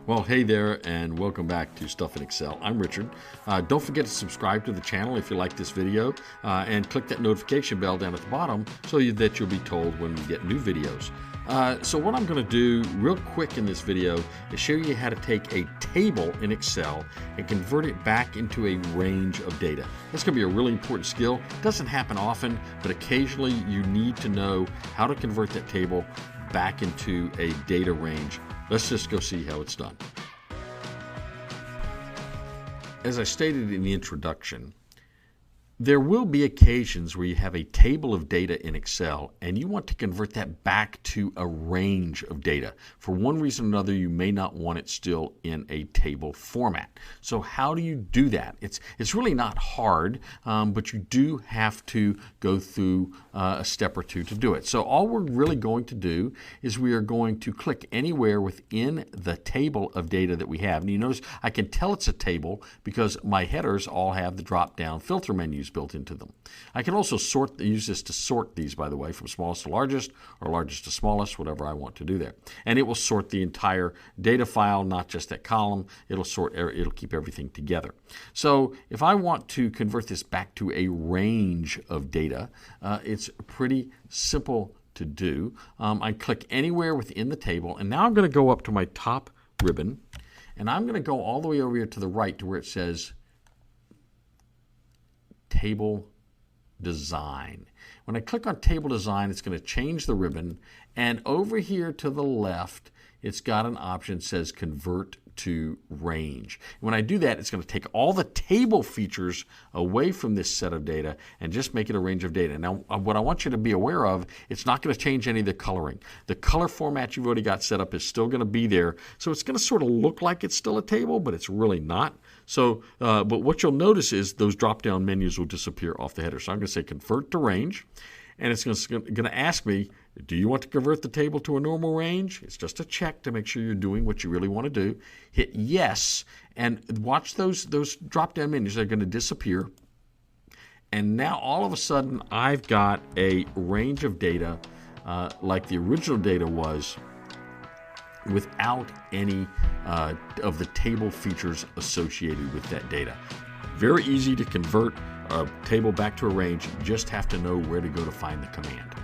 Well, hey there, and welcome back to Stuff in Excel. I'm Richard. Don't forget to subscribe to the channel if you like this video, and click that notification bell down at the bottom so that you'll be told when we get new videos. So what I'm going to do real quick in this video is show you how to take a table in Excel and convert it back into a range of data. That's going to be a really important skill. It doesn't happen often, but occasionally you need to know how to convert that table back into a data range. Let's just go see how it's done. As I stated in the introduction, there will be occasions where you have a table of data in Excel and you want to convert that back to a range of data. For one reason or another, you may not want it still in a table format. So how do you do that? It's really not hard, but you do have to go through a step or two to do it. So all we're really going to do is we are going to click anywhere within the table of data that we have. And you notice I can tell it's a table because my headers all have the drop-down filter menus built into them. I can also use this to sort these, by the way, from smallest to largest or largest to smallest, whatever I want to do there. And it will sort the entire data file, not just that column. It'll keep everything together. So if I want to convert this back to a range of data, it's pretty simple to do. I click anywhere within the table, and now I'm going to go up to my top ribbon, and I'm going to go all the way over here to the right to where it says Table Design. When I click on Table Design, it's going to change the ribbon, and over here to the left, it's got an option that says Convert to Range. When I do that, it's going to take all the table features away from this set of data and just make it a range of data. Now, what I want you to be aware of, it's not going to change any of the coloring. The color format you've already got set up is still going to be there, so it's going to sort of look like it's still a table, but it's really not. So, but what you'll notice is those drop-down menus will disappear off the header. So I'm going to say Convert to Range, and it's going to ask me, do you want to convert the table to a normal range? It's just a check to make sure you're doing what you really want to do. Hit yes, and watch those drop-down menus. They're going to disappear. And now all of a sudden, I've got a range of data like the original data was, without any of the table features associated with that data. Very easy to convert a table back to a range. You just have to know where to go to find the command.